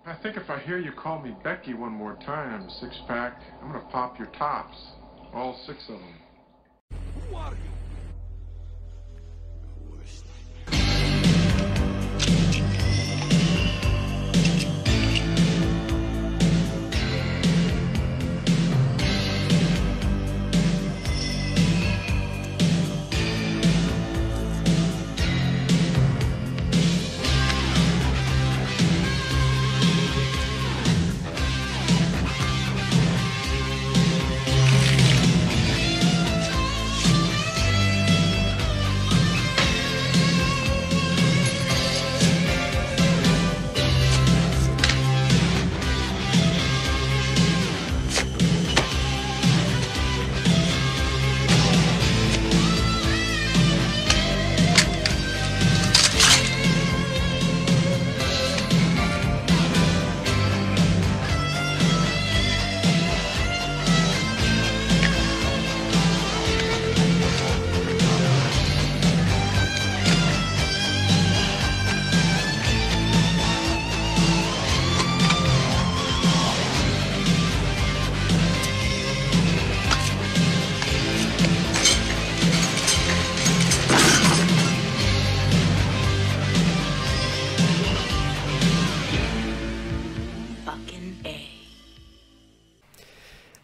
I think if I hear you call me Becky one more time, six-pack, I'm gonna pop your tops. All 6 of them. Who are you?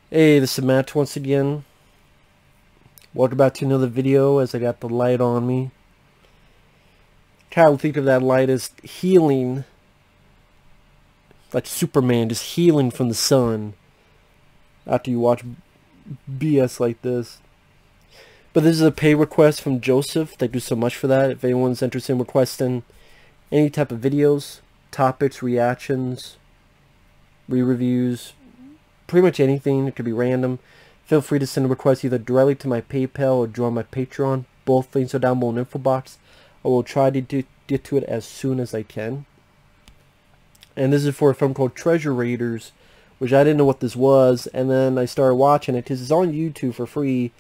Hey, this is Matt once again. Welcome back to another video as I got the light on me. Kind of think of that light as healing, like Superman, just healing from the sun after you watch BS like this. But this is a pay request from Joseph. Thank you so much for that. If anyone's interested in requesting any type of videos, topics, reactions, re-reviews, pretty much anything, it could be random, feel free to send a request either directly to my PayPal or join my Patreon. Both links are down below in the info box. I will try to get to it as soon as I can. And this is for a film called Treasure Raiders, which I didn't know what this was, and then I started watching it because it's on YouTube for free,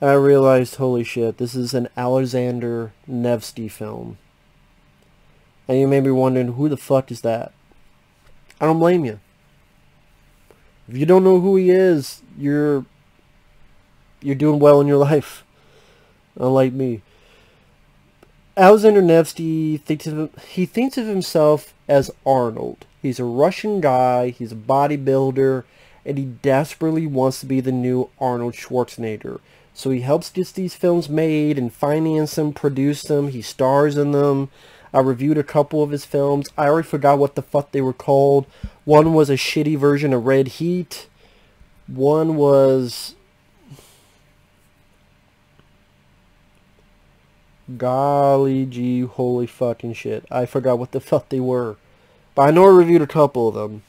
and I realized, holy shit, this is an Alexander Nevsky film. And you may be wondering, who the fuck is that? I don't blame you. If you don't know who he is, you're doing well in your life, unlike me. Alexander Nevsky thinks of himself as Arnold. He's a Russian guy, he's a bodybuilder, and he desperately wants to be the new Arnold Schwarzenegger. So he helps get these films made and finance them, produce them, he stars in them. I reviewed a couple of his films. I already forgot what the fuck they were called. One was a shitty version of Red Heat. One was... golly gee, holy fucking shit. I forgot what the fuck they were. But I know I reviewed a couple of them.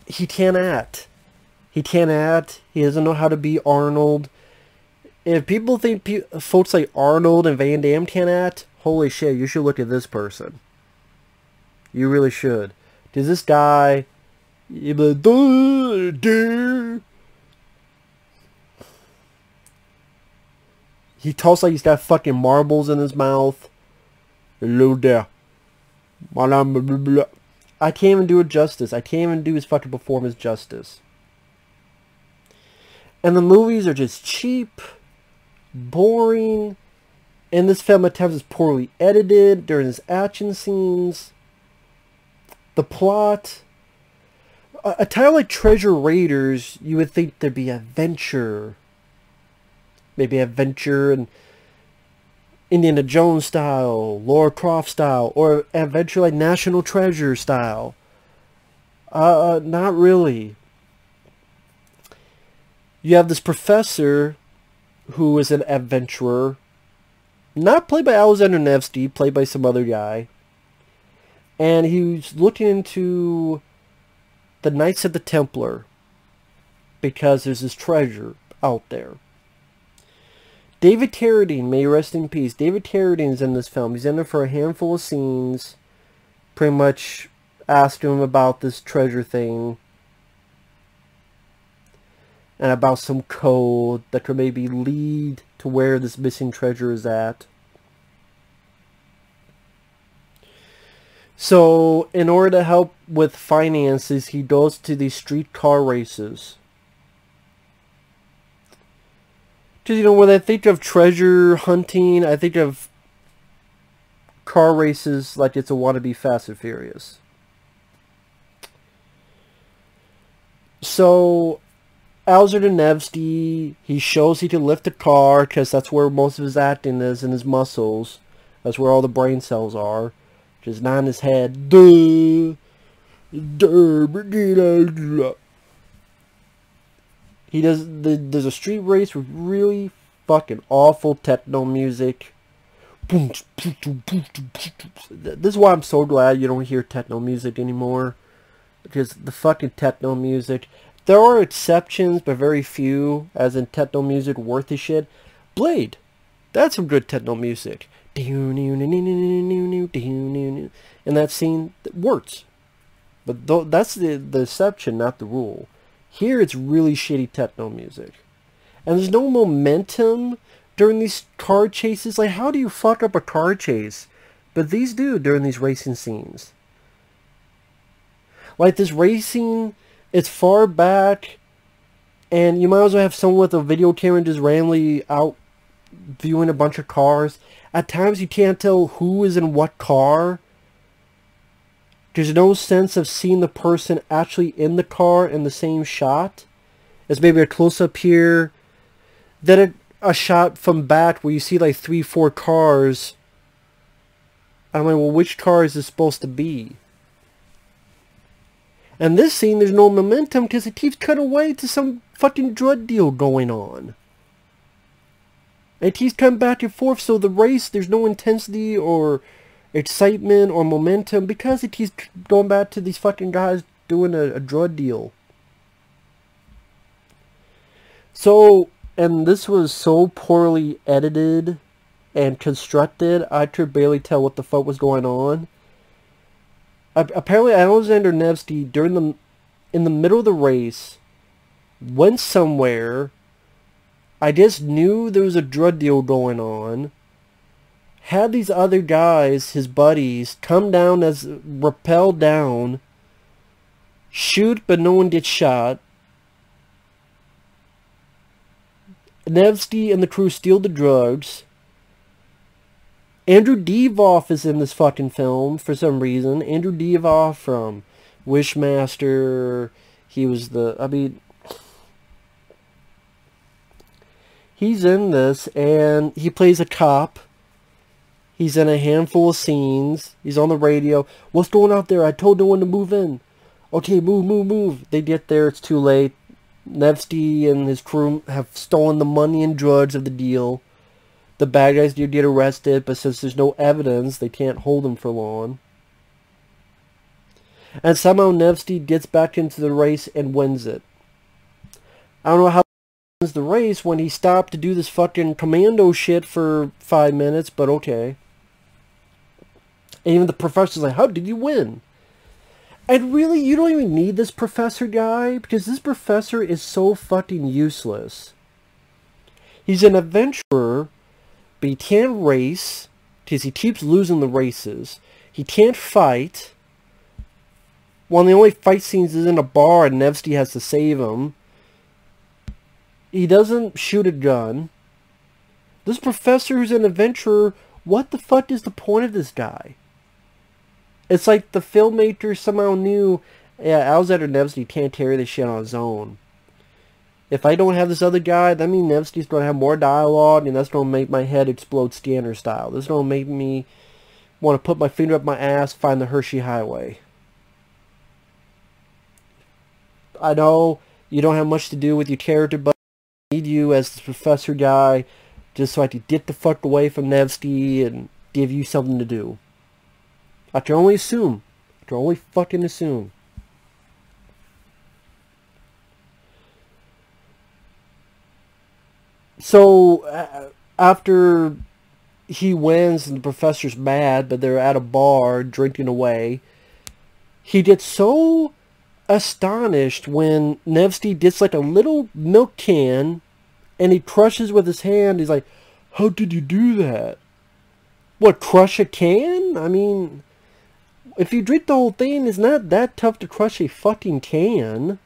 He can't act. He can't act. He doesn't know how to be Arnold. If people think folks like Arnold and Van Damme can't act, holy shit, you should look at this person. You really should. Because this guy, he talks like he's got fucking marbles in his mouth. Hello there. I can't even do it justice. I can't even do his fucking performance justice. And the movies are just cheap, boring. And this film at times is poorly edited during his action scenes. The plot. A title like Treasure Raiders, you would think there'd be adventure. Maybe adventure and Indiana Jones style, Lara Croft style, or adventure like National Treasure style. Not really. You have this professor who is an adventurer. Not played by Alexander Nevsky, played by some other guy. And he's looking into the Knights of the Templar because there's this treasure out there. David Carradine, may he rest in peace. David Carradine's in this film. He's in there for a handful of scenes. Pretty much asking him about this treasure thing. And about some code that could maybe lead to where this missing treasure is at. So, in order to help with finances, he goes to these street car races. Because, you know, when I think of treasure hunting, I think of car races like it's a wannabe Fast and Furious. So, Alexander Nevsky, he shows he can lift a car, because that's where most of his acting is, in his muscles. That's where all the brain cells are. Just not in his head. He does. There's a street race with really fucking awful techno music. This is why I'm so glad you don't hear techno music anymore. Because the fucking techno music. There are exceptions, but very few, as in techno music worth the shit. Blade. That's some good techno music. In that scene, it works. But that's the exception, not the rule. Here it's really shitty techno music. And there's no momentum during these car chases. Like, how do you fuck up a car chase? But these do during these racing scenes. Like, this racing, it's far back, and you might as well have someone with a video camera just randomly out viewing a bunch of cars. At times you can't tell who is in what car. There's no sense of seeing the person actually in the car in the same shot. It's maybe a close-up here, then a shot from back where you see like 3-4 cars. I'm like, well, which car is this supposed to be? And this scene, there's no momentum because it keeps cutting away to some fucking drug deal going on. It keeps coming back and forth, so the race, there's no intensity or excitement or momentum because it keeps going back to these fucking guys doing a drug deal. So, and this was so poorly edited and constructed, I could barely tell what the fuck was going on. Apparently, Alexander Nevsky, in the middle of the race, went somewhere. I just knew there was a drug deal going on. Had these other guys, his buddies, come down as rappel down, shoot, but no one gets shot. Nevsky and the crew steal the drugs. Andrew Divoff is in this fucking film for some reason. Andrew Divoff from Wishmaster. He was he's in this, and he plays a cop. He's in a handful of scenes. He's on the radio. What's going out there? I told no one to move in. Okay, move, move, move. They get there. It's too late. Nevsky and his crew have stolen the money and drugs of the deal. The bad guys do get arrested, but since there's no evidence, they can't hold them for long. And somehow Nevsky gets back into the race and wins it. I don't know how he wins the race when he stopped to do this fucking commando shit for 5 minutes, but okay. And even the professor's like, how did you win? And really, you don't even need this professor guy, because this professor is so fucking useless. He's an adventurer, but he can't race, because he keeps losing the races. He can't fight. One of the only fight scenes is in a bar, and Nevsky has to save him. He doesn't shoot a gun. This professor who's an adventurer, what the fuck is the point of this guy? It's like the filmmaker somehow knew, yeah, Alexander Nevsky can't carry this shit on his own. If I don't have this other guy, that means Nevsky's going to have more dialogue, and that's going to make my head explode Scanner style. This is going to make me want to put my finger up my ass, find the Hershey Highway. I know you don't have much to do with your character, but I need you as the professor guy, just so I can get the fuck away from Nevsky and give you something to do. I can only assume. I can only fucking assume. So, after he wins and the professor's mad, but they're at a bar drinking away, he gets so astonished when Nevsky gets like a little milk can and he crushes with his hand. He's like, how did you do that? What, crush a can? I mean, if you drink the whole thing, it's not that tough to crush a fucking can.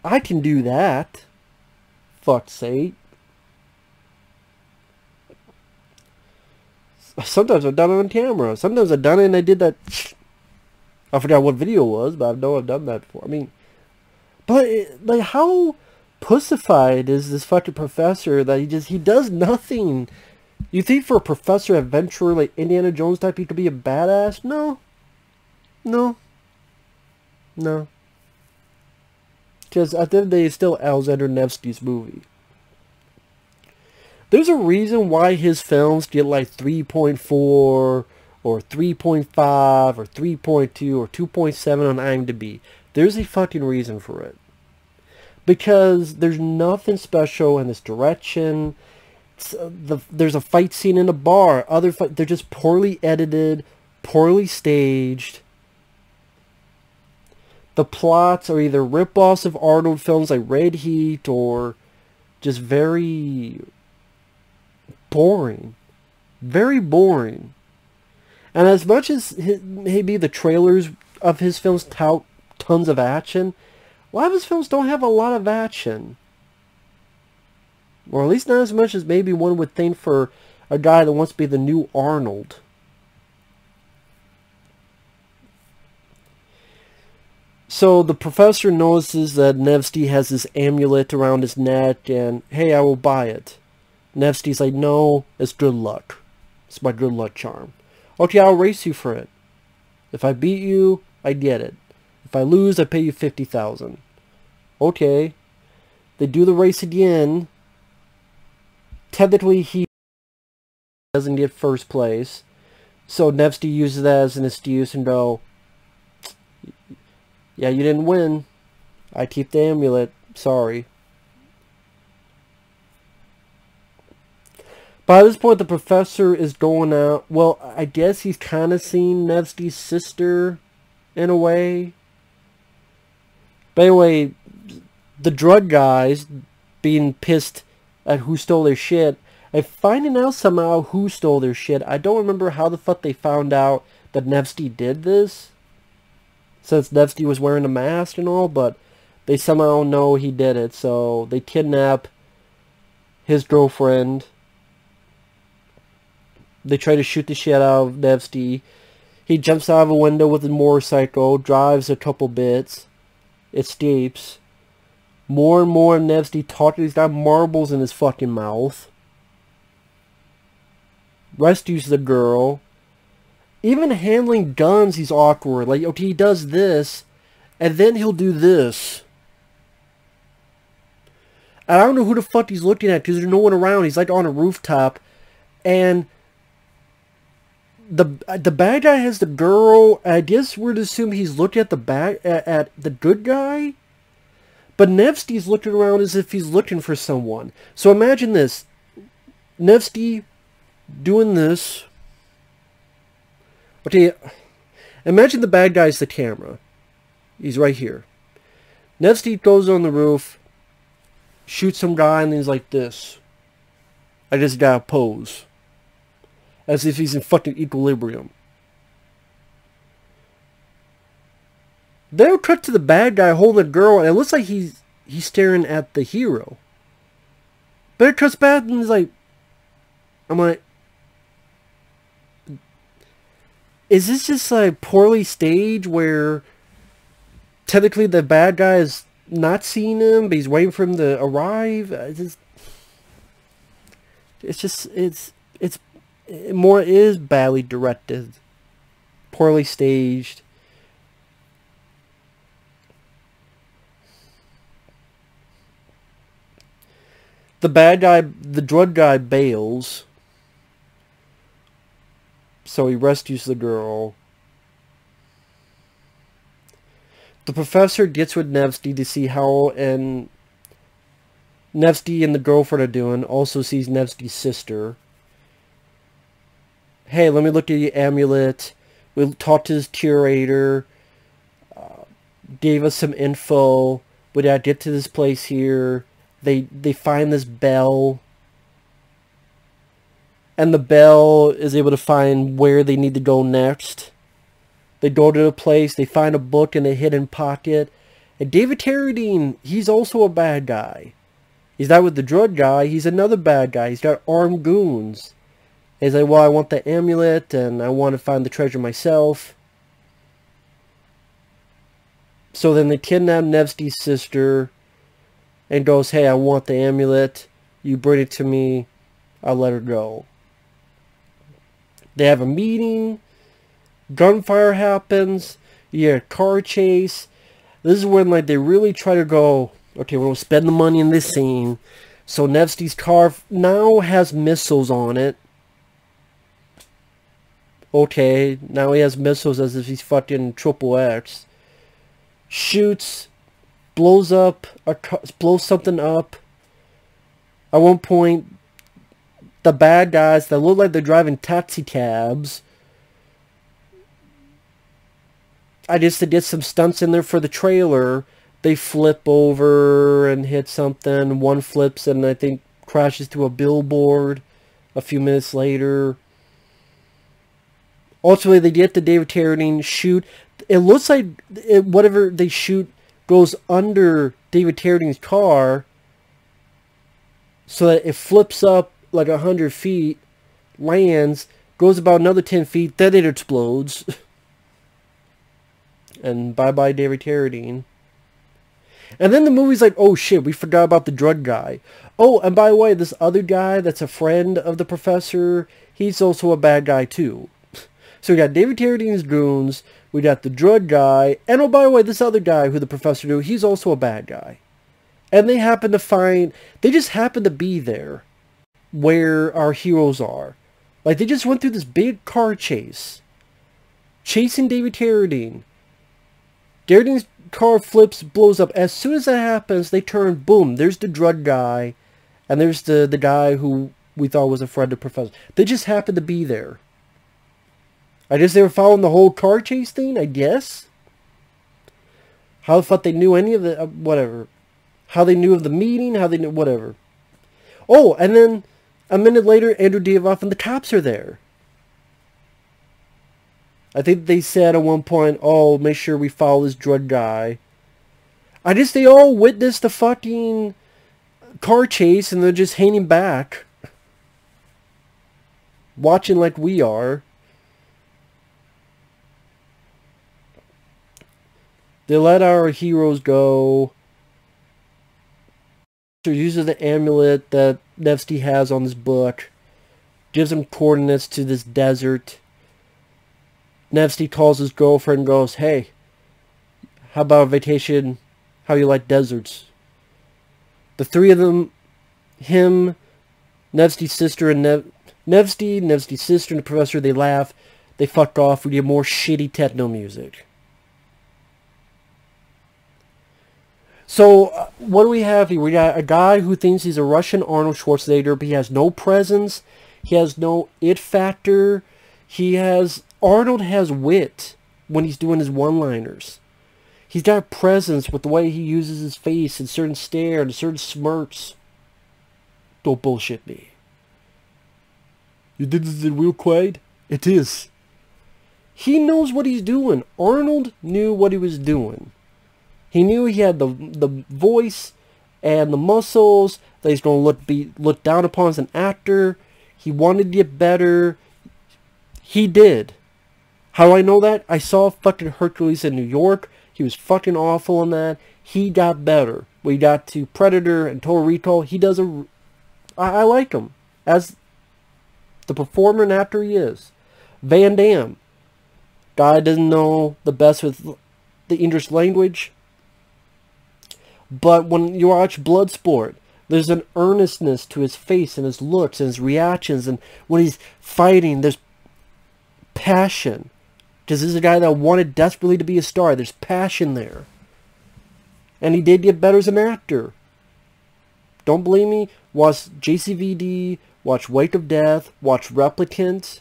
I can do that. Fuck's sake. Sometimes I've done it on camera. Sometimes I've done it and I did that. I forgot what video it was, but I know I've done that before. I mean, but like, how pussified is this fucking professor that he does nothing? You think for a professor adventurer like Indiana Jones type, he could be a badass? No. No. No. Because at the end of the day, it's still Alexander Nevsky's movie. There's a reason why his films get like 3.4 or 3.5 or 3.2 or 2.7 on IMDb. There's a fucking reason for it. Because there's nothing special in this direction. There's a fight scene in a bar. They're just poorly edited, poorly staged. The plots are either rip-offs of Arnold films like Red Heat or just very boring. Very boring. And as much as maybe the trailers of his films tout tons of action, a lot of his films don't have a lot of action. Or at least not as much as maybe one would think for a guy that wants to be the new Arnold. So the professor notices that Nevsky has this amulet around his neck and, hey, I will buy it. Nevsky's like, no, it's good luck. It's my good luck charm. Okay, I'll race you for it. If I beat you, I get it. If I lose, I pay you 50,000. Okay. They do the race again. Technically, he doesn't get first place. So Nevsky uses that as an excuse and go, yeah, you didn't win. I keep the amulet. Sorry. By this point, the professor is going out. Well, I guess he's kind of seen Nevsky's sister in a way. But anyway, the drug guys being pissed at who stole their shit and finding out somehow who stole their shit. I don't remember how the fuck they found out that Nevsky did this, since Nevsky was wearing a mask and all, but they somehow know he did it. So they kidnap his girlfriend. They try to shoot the shit out of Nevsky. He jumps out of a window with a motorcycle, drives a couple bits, escapes. More and more Nevsky talking. He's got marbles in his fucking mouth. Rescues the girl. Even handling guns, he's awkward. Like, okay, he does this, and then he'll do this. And I don't know who the fuck he's looking at, because there's no one around. He's like on a rooftop, and the bad guy has the girl. I guess we're to assume he's looking at at the good guy. But Nevsky's looking around as if he's looking for someone. So imagine this. Nevsky doing this. Okay, imagine the bad guy's the camera. He's right here. Nevsky goes on the roof, shoots some guy, and he's like this. I just gotta pose. As if he's in fucking equilibrium. They'll cut to the bad guy holding the girl, and it looks like he's staring at the hero. But it cuts back, and he's like, I'm like, is this just like poorly staged where technically the bad guy is not seeing him, but he's waiting for him to arrive? It more is badly directed, poorly staged. The bad guy, the drug guy, bails. So he rescues the girl. The professor gets with Nevsky to see how and Nevsky and the girlfriend are doing. Also sees Nevsky's sister. Hey, let me look at your amulet. We talked to his curator. Gave us some info. We gotta get to this place here. They find this bell. And the bell is able to find where they need to go next. They go to the place, they find a book in a hidden pocket. And David Carradine, he's also a bad guy. He's not with the drug guy, he's another bad guy. He's got armed goons. And he's like, well, I want the amulet, and I want to find the treasure myself. So then they kidnap Nevsky's sister, and goes, hey, I want the amulet. You bring it to me, I'll let her go. They have a meeting. Gunfire happens. You get a car chase. This is when like they really try to go, okay, we're going to spend the money in this scene. So Nevsky's car now has missiles on it. Okay, now he has missiles as if he's fucking Triple X. Shoots, blows something up. At one point, the bad guys that look like they're driving taxi cabs, I guess they did some stunts in there for the trailer. They flip over and hit something. One flips and I think crashes to a billboard a few minutes later. Ultimately, they get to David Carradine, shoot. It looks like whatever they shoot goes under David Carradine's car so that it flips up like 100 feet, lands, goes about another 10 feet, then it explodes. And bye-bye David Carradine. And then the movie's like, oh shit, we forgot about the drug guy. Oh, and by the way, this other guy that's a friend of the professor, he's also a bad guy too. So we got David Carradine's goons, we got the drug guy, and oh, by the way, this other guy who the professor knew, he's also a bad guy. And they just happen to be there where our heroes are. Like, they just went through this big car chase, chasing David Carradine. Carradine's car flips, blows up. As soon as that happens, they turn, boom, there's the drug guy, and there's the guy who we thought was a friend of the professor. They just happen to be there. I guess they were following the whole car chase thing, I guess. How the fuck they knew any of the, whatever. How they knew of the meeting, how they knew, whatever. Oh, and then a minute later, Andrew Diavoff and the cops are there. I think they said at one point, oh, make sure we follow this drug guy. I guess they all witnessed the fucking car chase and they're just hanging back. Watching like we are. They let our heroes go. So uses the amulet that Nevsky has on his book. Gives him coordinates to this desert. Nevsky calls his girlfriend and goes, hey, how about a vacation? How you like deserts? The three of them, him, Nevsky's sister, and Nevsky's sister and the professor, they laugh. They fuck off. We get more shitty techno music. So, what do we have here? We got a guy who thinks he's a Russian Arnold Schwarzenegger, but he has no presence. He has no it factor. Arnold has wit when he's doing his one-liners. He's got presence with the way he uses his face and certain stare and certain smirks. Don't bullshit me. You did this in real quiet? It is. He knows what he's doing. Arnold knew what he was doing. He knew he had the voice and the muscles, that he's going to be looked down upon as an actor. He wanted to get better. He did. How do I know that? I saw fucking Hercules in New York. He was fucking awful in that. He got better. We got to Predator and Total Recall. He does I like him as the performer and actor he is. Van Damme. Guy doesn't know the best with the English language. But when you watch Bloodsport, there's an earnestness to his face and his looks and his reactions. And when he's fighting, there's passion. Because this is a guy that wanted desperately to be a star. There's passion there. And he did get better as an actor. Don't believe me? Watch JCVD, watch Wake of Death, watch Replicant,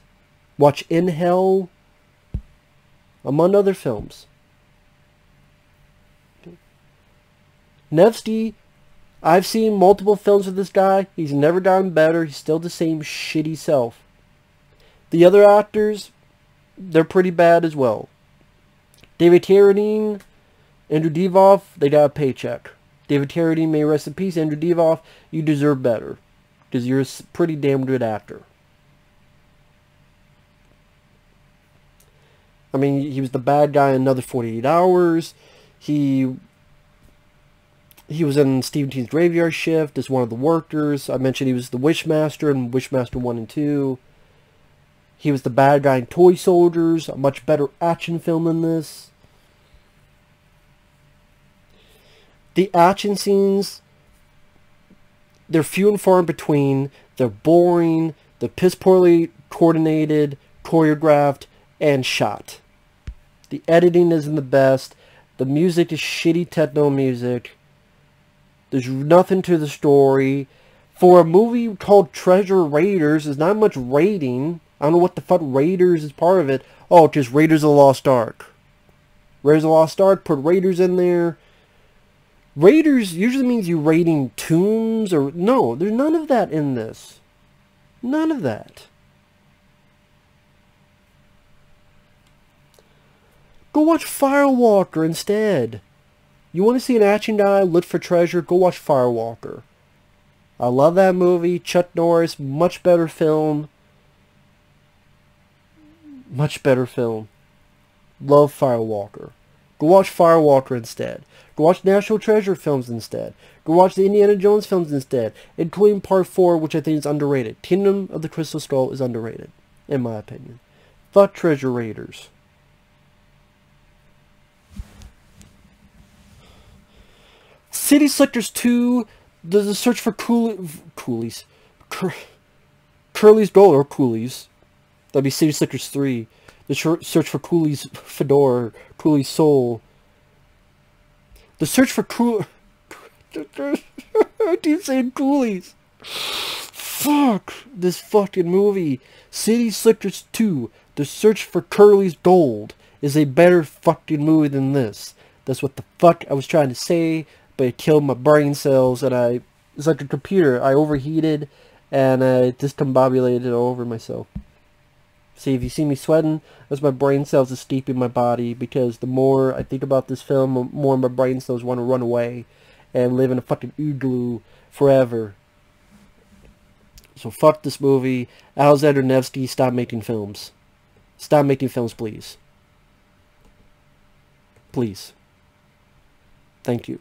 watch In Hell, among other films. Nevsky, I've seen multiple films with this guy. He's never gotten better. He's still the same shitty self. The other actors, they're pretty bad as well. David Carradine, Andrew Divoff, they got a paycheck. David Carradine, may rest in peace. Andrew Divoff, you deserve better. Because you're a pretty damn good actor. I mean, he was the bad guy in Another 48 Hours. He was in Stephen T's Graveyard Shift as one of the workers. I mentioned he was the Wishmaster in Wishmaster 1 and 2. He was the bad guy in Toy Soldiers, a much better action film than this. The action scenes, they're few and far in between. They're boring. They're piss poorly coordinated, choreographed, and shot. The editing isn't the best. The music is shitty techno music. There's nothing to the story. For a movie called Treasure Raiders, there's not much raiding. I don't know what the fuck Raiders is part of it. Oh, just Raiders of the Lost Ark. Raiders of the Lost Ark, put Raiders in there. Raiders usually means you raiding tombs or... No, there's none of that in this. None of that. Go watch Firewalker instead. You want to see an action guy look for treasure? Go watch Firewalker. I love that movie. Chuck Norris, much better film. Much better film. Love Firewalker. Go watch Firewalker instead. Go watch National Treasure films instead. Go watch the Indiana Jones films instead, including Part 4, which I think is underrated. Kingdom of the Crystal Skull is underrated, in my opinion. Fuck Treasure Raiders. City Slickers 2, the search for Curly's Gold, or Cooley's. That'd be City Slickers 3. The search for Cooley's Fedora, Cooley's Soul. The search for I keep saying Cooley's. Fuck this fucking movie. City Slickers 2, The Search for Curly's Gold, is a better fucking movie than this. That's what the fuck I was trying to say, but it killed my brain cells, and it's like a computer. I overheated, and I discombobulated all over myself. See, if you see me sweating, that's my brain cells escaping my body, because the more I think about this film, the more my brain cells want to run away and live in a fucking igloo forever. So fuck this movie. Alexander Nevsky, stop making films. Stop making films, please. Please. Thank you.